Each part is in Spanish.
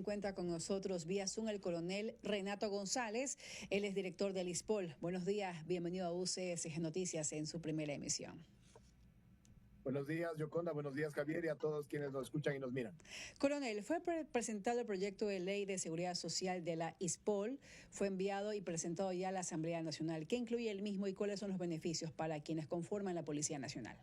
encuentra con nosotros vía Zoom el coronel Renato González. Él es director del ISPOL. Buenos días, bienvenido a UCSG Noticias en su primera emisión. Buenos días, Yoconda. Buenos días, Javier, y a todos quienes nos escuchan y nos miran. Coronel, fue presentado el proyecto de ley de seguridad social de la ISPOL. Fue enviado y presentado ya a la Asamblea Nacional. ¿Qué incluye el mismo y cuáles son los beneficios para quienes conforman la Policía Nacional?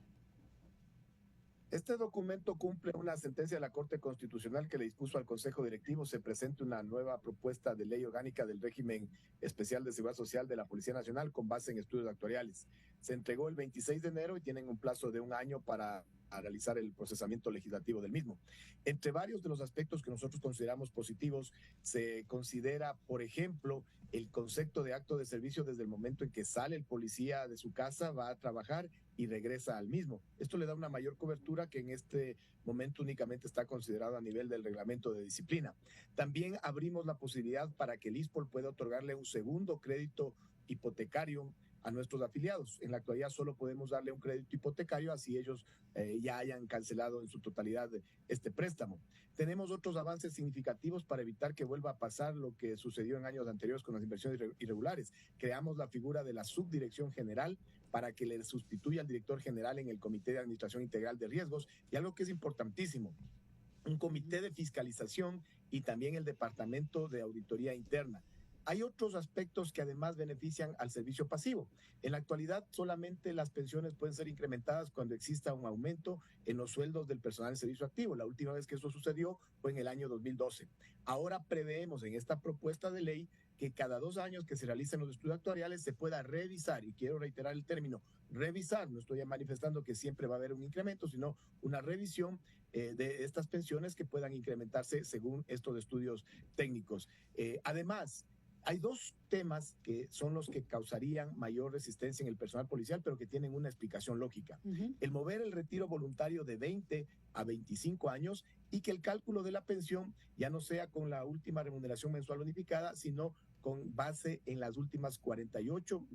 Este documento cumple una sentencia de la Corte Constitucional que le dispuso al Consejo Directivo se presente una nueva propuesta de ley orgánica del régimen especial de seguridad social de la Policía Nacional con base en estudios actuariales. Se entregó el 26 de enero y tienen un plazo de un año para realizar el procesamiento legislativo del mismo. Entre varios de los aspectos que nosotros consideramos positivos, se considera, por ejemplo, el concepto de acto de servicio desde el momento en que sale el policía de su casa, va a trabajar y regresa al mismo. Esto le da una mayor cobertura que en este momento únicamente está considerado a nivel del reglamento de disciplina. También abrimos la posibilidad para que el ISPOL pueda otorgarle un segundo crédito hipotecario a nuestros afiliados. En la actualidad solo podemos darle un crédito hipotecario así ellos ya hayan cancelado en su totalidad este préstamo. Tenemos otros avances significativos para evitar que vuelva a pasar lo que sucedió en años anteriores con las inversiones irregulares. Creamos la figura de la subdirección general para que le sustituya al director general en el Comité de Administración Integral de Riesgos, y algo que es importantísimo, un comité de fiscalización y también el departamento de auditoría interna. Hay otros aspectos que además benefician al servicio pasivo. En la actualidad, solamente las pensiones pueden ser incrementadas cuando exista un aumento en los sueldos del personal de servicio activo. La última vez que eso sucedió fue en el año 2012. Ahora preveemos en esta propuesta de ley que cada 2 años que se realicen los estudios actuariales se pueda revisar, y quiero reiterar el término revisar, no estoy manifestando que siempre va a haber un incremento, sino una revisión de estas pensiones que puedan incrementarse según estos estudios técnicos. Además, hay 2 temas que son los que causarían mayor resistencia en el personal policial, pero que tienen una explicación lógica. El mover el retiro voluntario de 20 a 25 años y que el cálculo de la pensión ya no sea con la última remuneración mensual unificada, sino con base en las últimas 48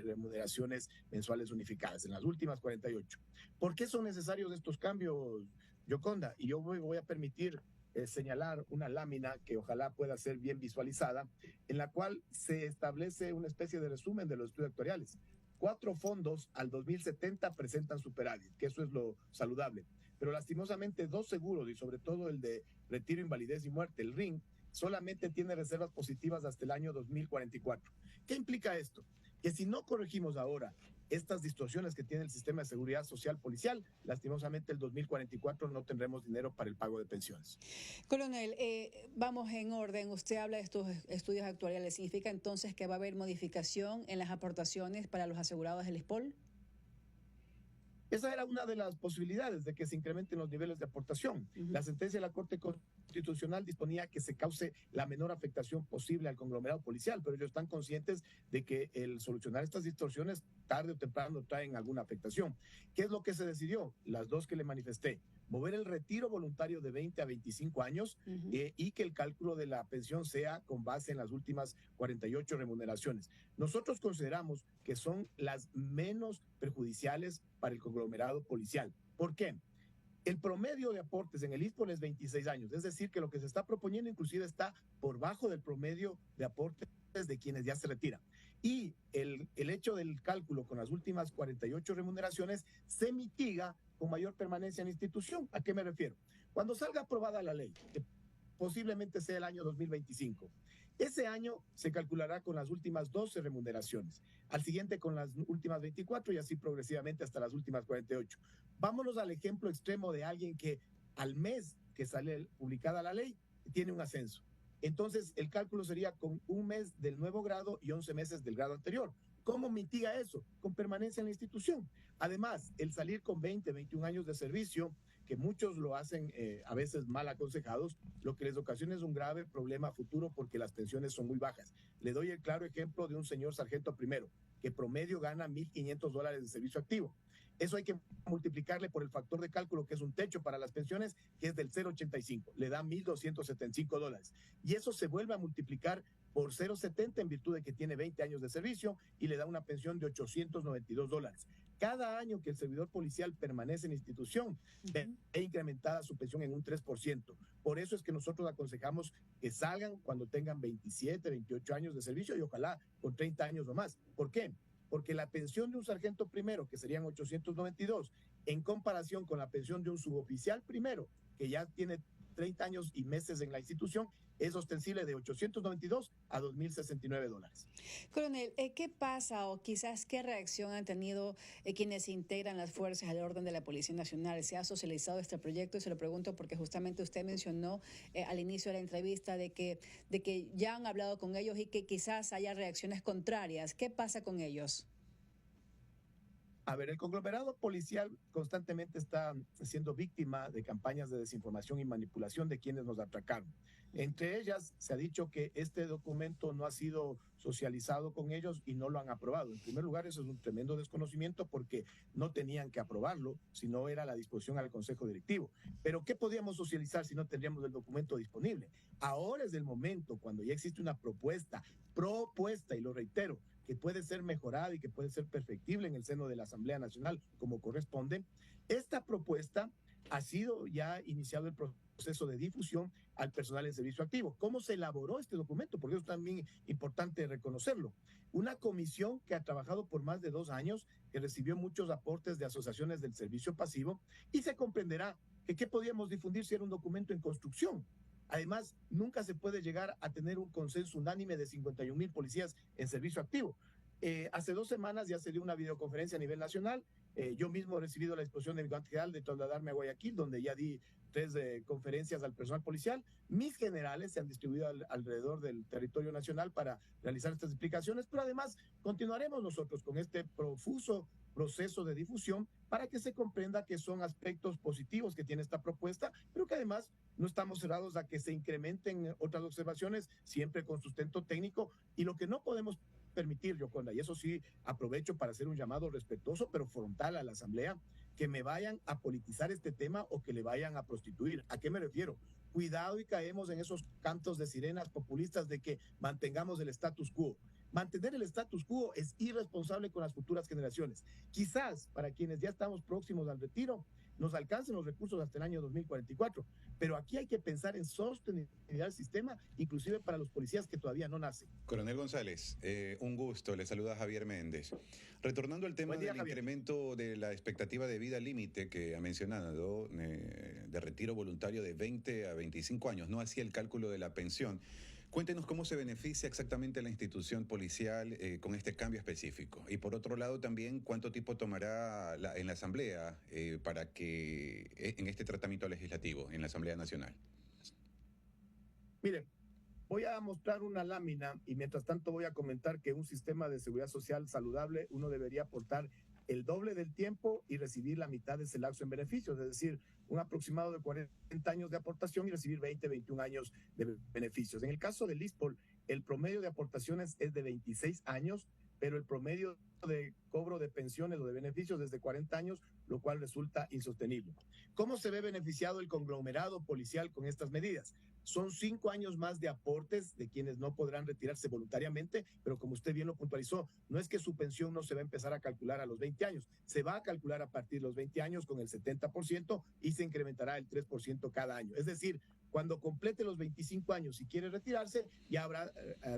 remuneraciones mensuales unificadas, en las últimas 48. ¿Por qué son necesarios estos cambios, Yoconda? Y yo voy a permitir señalar una lámina que ojalá pueda ser bien visualizada, en la cual se establece una especie de resumen de los estudios actuariales. 4 fondos al 2070 presentan superávit, que eso es lo saludable, pero lastimosamente 2 seguros, y sobre todo el de retiro, invalidez y muerte, el RIN, solamente tiene reservas positivas hasta el año 2044. ¿Qué implica esto? Que si no corregimos ahora estas distorsiones que tiene el sistema de seguridad social policial, lastimosamente el 2044 no tendremos dinero para el pago de pensiones. Coronel, vamos en orden. Usted habla de estos estudios actuariales. ¿Significa entonces que va a haber modificación en las aportaciones para los asegurados del ISPOL? Esa era una de las posibilidades de que se incrementen los niveles de aportación. La sentencia de la Corte Constitucional disponía que se cause la menor afectación posible al conglomerado policial, pero ellos están conscientes de que el solucionar estas distorsiones tarde o temprano traen alguna afectación. ¿Qué es lo que se decidió? Las 2 que le manifesté. Mover el retiro voluntario de 20 a 25 años y que el cálculo de la pensión sea con base en las últimas 48 remuneraciones. Nosotros consideramos que son las menos perjudiciales para el conglomerado policial. ¿Por qué? El promedio de aportes en el ISPOL es 26 años, es decir, que lo que se está proponiendo inclusive está por bajo del promedio de aportes de quienes ya se retiran. Y el hecho del cálculo con las últimas 48 remuneraciones se mitiga con mayor permanencia en la institución. ¿A qué me refiero? Cuando salga aprobada la ley, que posiblemente sea el año 2025, ese año se calculará con las últimas 12 remuneraciones, al siguiente con las últimas 24 y así progresivamente hasta las últimas 48. Vámonos al ejemplo extremo de alguien que al mes que sale publicada la ley tiene un ascenso. Entonces el cálculo sería con un mes del nuevo grado y 11 meses del grado anterior. ¿Cómo mitiga eso? Con permanencia en la institución. Además, el salir con 20, 21 años de servicio, que muchos lo hacen a veces mal aconsejados, lo que les ocasiona es un grave problema futuro porque las pensiones son muy bajas. Le doy el claro ejemplo de un señor sargento primero, que promedio gana $1,500 de servicio activo. Eso hay que multiplicarle por el factor de cálculo, que es un techo para las pensiones, que es del 0,85. Le da $1,275. Y eso se vuelve a multiplicar por 0,70 en virtud de que tiene 20 años de servicio y le da una pensión de $892. Cada año que el servidor policial permanece en institución, ve incrementada su pensión en un 3%. Por eso es que nosotros aconsejamos que salgan cuando tengan 27, 28 años de servicio y ojalá con 30 años o más. ¿Por qué? Porque la pensión de un sargento primero, que serían 892, en comparación con la pensión de un suboficial primero, que ya tiene 30 años y meses en la institución, es ostensible de 892 a $2,069. Coronel, ¿qué pasa o quizás qué reacción han tenido quienes integran las fuerzas del orden de la Policía Nacional? ¿Se ha socializado este proyecto? Y se lo pregunto porque justamente usted mencionó al inicio de la entrevista de que ya han hablado con ellos y que quizás haya reacciones contrarias. ¿Qué pasa con ellos? A ver, el conglomerado policial constantemente está siendo víctima de campañas de desinformación y manipulación de quienes nos atracaron. Entre ellas, se ha dicho que este documento no ha sido socializado con ellos y no lo han aprobado. En primer lugar, eso es un tremendo desconocimiento porque no tenían que aprobarlo, sino era la disposición al Consejo Directivo. Pero ¿qué podíamos socializar si no tendríamos el documento disponible? Ahora es el momento, cuando ya existe una propuesta, y lo reitero, que puede ser mejorada y que puede ser perfectible en el seno de la Asamblea Nacional como corresponde. Esta propuesta ha sido ya iniciado el proceso de difusión al personal en servicio activo. ¿Cómo se elaboró este documento? Porque eso es también importante reconocerlo. Una comisión que ha trabajado por más de 2 años, que recibió muchos aportes de asociaciones del servicio pasivo, y se comprenderá que qué podíamos difundir si era un documento en construcción. Además, nunca se puede llegar a tener un consenso unánime de 51,000 policías en servicio activo. Hace 2 semanas ya se dio una videoconferencia a nivel nacional. Yo mismo he recibido la disposición de mi comandante general de trasladarme a Guayaquil, donde ya di 3 conferencias al personal policial. Mis generales se han distribuido alrededor del territorio nacional para realizar estas explicaciones, pero además continuaremos nosotros con este profuso proceso de difusión para que se comprenda que son aspectos positivos que tiene esta propuesta, pero que además no estamos cerrados a que se incrementen otras observaciones, siempre con sustento técnico, y lo que no podemos permitir, Yoconda, y eso sí aprovecho para hacer un llamado respetuoso pero frontal a la Asamblea, que me vayan a politizar este tema o que le vayan a prostituir. ¿A qué me refiero? Cuidado y caemos en esos cantos de sirenas populistas de que mantengamos el status quo. Mantener el status quo es irresponsable con las futuras generaciones. Quizás para quienes ya estamos próximos al retiro nos alcancen los recursos hasta el año 2044, pero aquí hay que pensar en sostenibilidad del sistema, inclusive para los policías que todavía no nacen. Coronel González, un gusto, le saluda Javier Méndez. Retornando al tema del incremento de la expectativa de vida límite que ha mencionado, de retiro voluntario de 20 a 25 años, no hacía el cálculo de la pensión. Cuéntenos cómo se beneficia exactamente la institución policial con este cambio específico. Y por otro lado también, ¿cuánto tiempo tomará en la Asamblea para que en este tratamiento legislativo, en la Asamblea Nacional? Miren, voy a mostrar una lámina y mientras tanto voy a comentar que un sistema de seguridad social saludable, uno debería aportar el doble del tiempo y recibir la mitad de ese lapso en beneficios, es decir, un aproximado de 40 años de aportación y recibir 20, 21 años de beneficios. En el caso del ISPOL, el promedio de aportaciones es de 26 años, pero el promedio de cobro de pensiones o de beneficios es de 40 años, lo cual resulta insostenible. ¿Cómo se ve beneficiado el conglomerado policial con estas medidas? Son 5 años más de aportes de quienes no podrán retirarse voluntariamente, pero como usted bien lo puntualizó, no es que su pensión no se va a empezar a calcular a los 20 años, se va a calcular a partir de los 20 años con el 70% y se incrementará el 3% cada año. Es decir, cuando complete los 25 años y quiere retirarse, ya habrá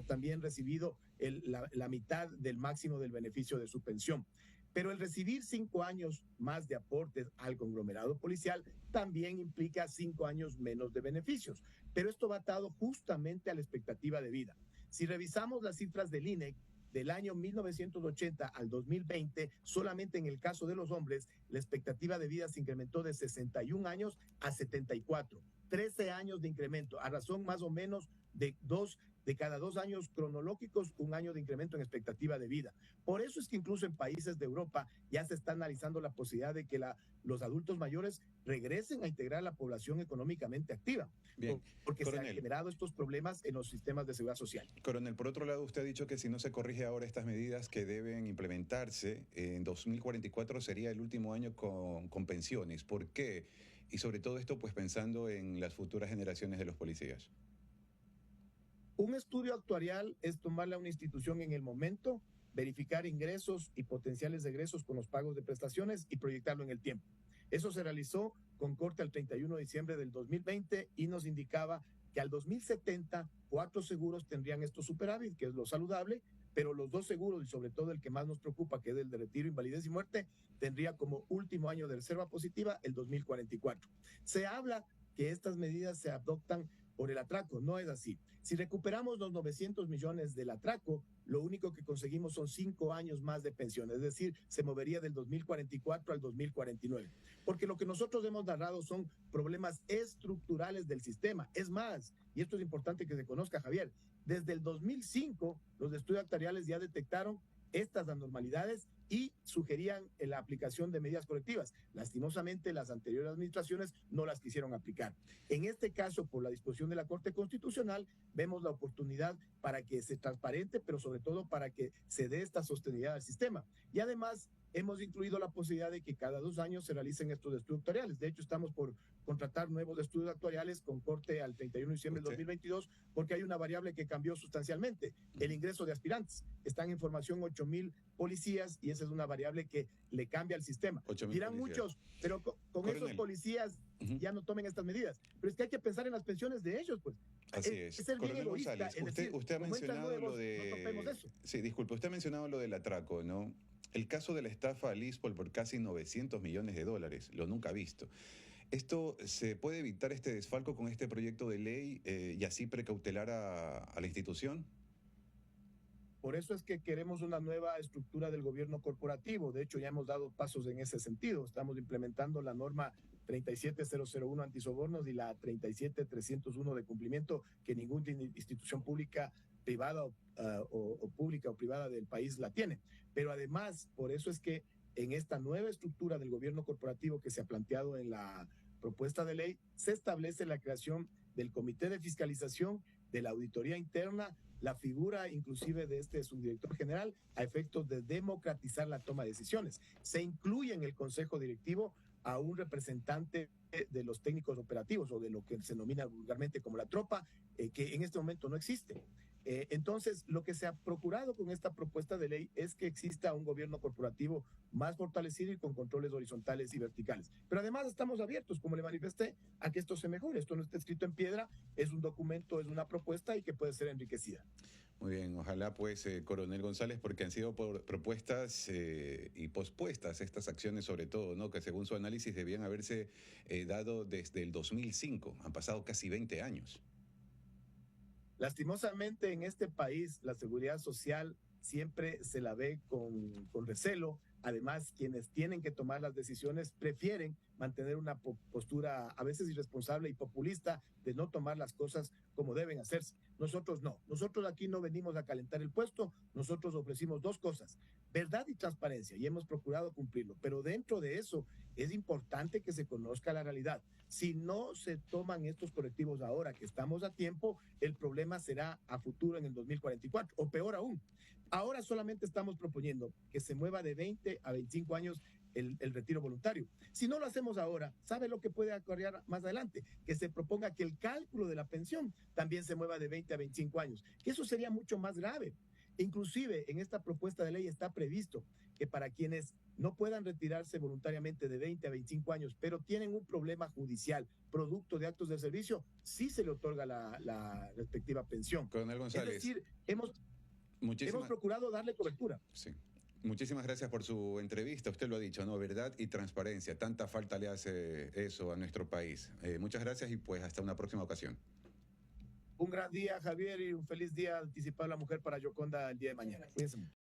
también recibido la mitad del máximo del beneficio de su pensión. Pero el recibir 5 años más de aportes al conglomerado policial también implica 5 años menos de beneficios. Pero esto va atado justamente a la expectativa de vida. Si revisamos las cifras del INEC, del año 1980 al 2020, solamente en el caso de los hombres, la expectativa de vida se incrementó de 61 años a 74. 13 años de incremento, a razón más o menos de cada 2 años cronológicos, 1 año de incremento en expectativa de vida. Por eso es que incluso en países de Europa ya se está analizando la posibilidad de que los adultos mayores regresen a integrar la población económicamente activa. Bien, porque Coronel, se han generado estos problemas en los sistemas de seguridad social. Coronel, por otro lado, usted ha dicho que si no se corrige ahora estas medidas que deben implementarse, en 2044 sería el último año con pensiones. ¿Por qué? Y sobre todo esto, pues pensando en las futuras generaciones de los policías. Un estudio actuarial es tomarle a una institución en el momento, verificar ingresos y potenciales egresos con los pagos de prestaciones y proyectarlo en el tiempo. Eso se realizó con corte al 31 de diciembre del 2020 y nos indicaba que al 2070 4 seguros tendrían estos superávit, que es lo saludable, pero los 2 seguros y sobre todo el que más nos preocupa, que es el de retiro, invalidez y muerte, tendría como último año de reserva positiva el 2044. Se habla que estas medidas se adoptan por el atraco, no es así. Si recuperamos los 900 millones del atraco, lo único que conseguimos son 5 años más de pensión, es decir, se movería del 2044 al 2049. Porque lo que nosotros hemos narrado son problemas estructurales del sistema. Es más, y esto es importante que se conozca, Javier, desde el 2005 los estudios actuariales ya detectaron estas anormalidades y sugerían la aplicación de medidas correctivas. Lastimosamente, las anteriores administraciones no las quisieron aplicar. En este caso, por la disposición de la Corte Constitucional, vemos la oportunidad para que se transparente, pero sobre todo para que se dé esta sostenibilidad al sistema. Y además, hemos incluido la posibilidad de que cada 2 años se realicen estos estudios actuariales. De hecho, estamos por contratar nuevos estudios actuariales con corte al 31 de diciembre de 2022, porque hay una variable que cambió sustancialmente, el ingreso de aspirantes. Están en formación 8,000 policías y esa es una variable que le cambia al sistema. Dirán muchos, pero con esos policías ya no tomen estas medidas. Pero es que hay que pensar en las pensiones de ellos, pues. Así es. Es ser bien egoísta. Usted ha mencionado nuevos, lo de... no topemos eso. Sí, disculpe, usted ha mencionado lo del atraco, ¿no? El caso de la estafa al ISPOL por casi 900 millones de dólares, lo nunca visto. ¿Esto se puede evitar este desfalco con este proyecto de ley y así precautelar a la institución? Por eso es que queremos una nueva estructura del gobierno corporativo. De hecho, ya hemos dado pasos en ese sentido. Estamos implementando la norma 37001 antisobornos y la 37301 de cumplimiento, que ninguna institución pública, privada o pública o privada del país la tiene. Pero además, por eso es que en esta nueva estructura del gobierno corporativo que se ha planteado en la propuesta de ley, se establece la creación del Comité de Fiscalización, de la Auditoría Interna, la figura inclusive de este subdirector general a efectos de democratizar la toma de decisiones. Se incluye en el Consejo Directivo a un representante de los técnicos operativos o de lo que se denomina vulgarmente como la tropa, que en este momento no existe. Entonces, lo que se ha procurado con esta propuesta de ley es que exista un gobierno corporativo más fortalecido y con controles horizontales y verticales. Pero además estamos abiertos, como le manifesté, a que esto se mejore. Esto no está escrito en piedra, es un documento, es una propuesta y que puede ser enriquecida. Muy bien, ojalá pues, Coronel González, porque han sido propuestas y pospuestas estas acciones sobre todo, ¿no? Que según su análisis debían haberse dado desde el 2005, han pasado casi 20 años. Lastimosamente en este país la seguridad social siempre se la ve con recelo. Además, quienes tienen que tomar las decisiones prefieren mantener una postura a veces irresponsable y populista de no tomar las cosas como deben hacerse. Nosotros no. Nosotros aquí no venimos a calentar el puesto. Nosotros ofrecimos 2 cosas, verdad y transparencia, y hemos procurado cumplirlo. Pero dentro de eso es importante que se conozca la realidad. Si no se toman estos correctivos ahora que estamos a tiempo, el problema será a futuro en el 2044, o peor aún. Ahora solamente estamos proponiendo que se mueva de 20 a 25 años el retiro voluntario. Si no lo hacemos ahora, ¿sabe lo que puede acarrear más adelante? Que se proponga que el cálculo de la pensión también se mueva de 20 a 25 años, que eso sería mucho más grave. Inclusive en esta propuesta de ley está previsto que para quienes no puedan retirarse voluntariamente de 20 a 25 años, pero tienen un problema judicial, producto de actos de servicio, sí se le otorga la respectiva pensión. Coronel González. Es decir, hemos procurado darle cobertura. Sí. Muchísimas gracias por su entrevista. Usted lo ha dicho, ¿no? Verdad y transparencia. Tanta falta le hace eso a nuestro país. Muchas gracias y pues hasta una próxima ocasión. Un gran día, Javier, y un feliz día anticipado a la mujer para Yoconda el día de mañana. Cuídense mucho.